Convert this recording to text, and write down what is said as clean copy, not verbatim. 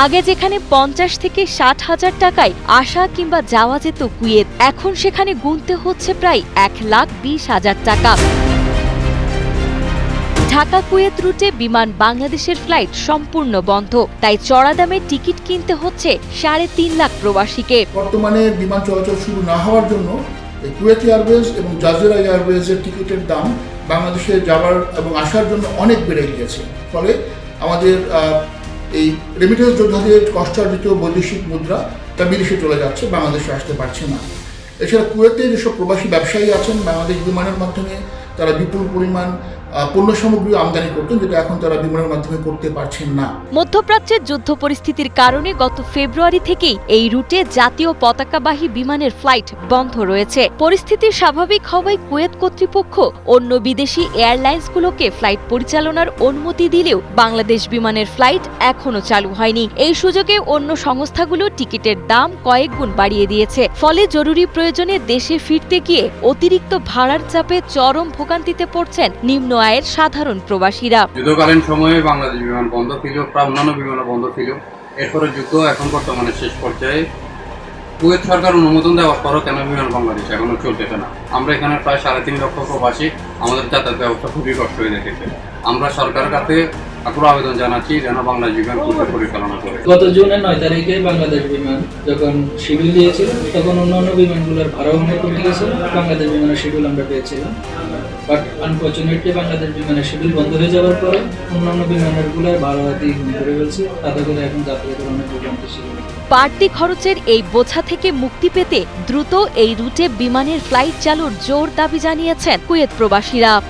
আগে যেখানে 50 থেকে 60 হাজার টাকায় আসা কিংবা যাওয়া যেত কুয়েত, এখন সেখানে গুনতে হচ্ছে প্রায় 1,20,000 টাকা। ঢাকা কুয়েত রুটে বিমান বাংলাদেশের ফ্লাইট সম্পূর্ণ বন্ধ, তাই চড়া দামে টিকিট কিনতে হচ্ছে 3.5 লাখ প্রবাসীকে। বর্তমানে বিমান চলাচল শুরু না হওয়ার জন্য কুয়েত এয়ারওয়েজ এবং জাজিরা এয়ারওয়েজের টিকিটের দাম বাংলাদেশে যাওয়ার এবং আসার জন্য অনেক বেড়ে গিয়েছে। ফলে আমাদের এই রেমিটেন্স যোদ্ধাদের কষ্টার্জিত বৈদেশিক মুদ্রা তা বিদেশে চলে যাচ্ছে, বাংলাদেশে আসতে পারছে না। এছাড়া কুয়েতে যেসব প্রবাসী ব্যবসায়ী আছেন, বাংলাদেশ বিমানের মাধ্যমে তারা বিপুল পরিমাণ পণ্য সামগ্রী আমদানি করতেন, যেটা এখন তারা বিমানের মাধ্যমে করতে পারছেন না। মধ্যপ্রাচ্যের যুদ্ধ পরিস্থিতির কারণে গত ফেব্রুয়ারি থেকেই এই রুটে জাতীয় পতাকাবাহী বিমানের ফ্লাইট বন্ধ রয়েছে। পরিস্থিতি স্বাভাবিক হওয়ায় কুয়েত কর্তৃপক্ষ অন্য বিদেশি এয়ারলাইন্সগুলোকে ফ্লাইট পরিচালনার অনুমতি দিলেও বাংলাদেশ বিমানের ফ্লাইট এখনো চালু হয়নি। এই সুযোগে অন্য সংস্থাগুলো টিকিটের দাম কয়েক গুণ বাড়িয়ে দিয়েছে। ফলে জরুরি প্রয়োজনে দেশে ফিরতে গিয়ে অতিরিক্ত ভাড়ার চাপে চরম ভোগান্তিতে পড়ছেন নিম্ন আয়ের সাধারণ প্রবাসীরা। যুদ্ধকালীন সময়ে বাংলাদেশ বিমান বন্ধ ছিল, প্রায় অন্যান্য বিমানও বন্ধ ছিল। এরপরে যুদ্ধ এখন বর্তমানে শেষ পর্যায়ে। কুয়েত সরকার অনুমোদন দেওয়ার পরও কেন বিমান বাংলাদেশ এখনো চলতেছে না? আমরা এখানে প্রায় 3.5 লক্ষ প্রবাসী, আমাদের যাতায়াত ব্যবস্থা খুবই কষ্ট হয়ে দেখেছে। আমরা সরকারের কাছে আকুল আবেদন জানাচ্ছি যেন বাংলাদেশ বিমান পরিচালনা করে। গত জুনের 9 তারিখে বাংলাদেশ বিমান যখন শিডিউল দিয়েছিল, তখন অন্যান্য বিমানগুলোর ভাড়াও অনেক কমে গেছিল। বাংলাদেশ বিমানের শিডিউল আমরা পেয়েছিলাম, বাট আনফর্চুনেটলি বাংলাদেশ বিমানের শিডিউল বন্ধ হয়ে যাওয়ার পরে অন্যান্য বিমানেরগুলোর ভাড়া গুণ করে ফেলছে। তাতে করে এখন যাত্রীদের অনেক ভোগান্তি ছিল। বাড়তি খরচের এই বোঝা থেকে মুক্তি পেতে দ্রুত এই রুটে বিমানের ফ্লাইট চালুর জোর দাবি জানিয়েছেন কুয়েত প্রবাসীরা।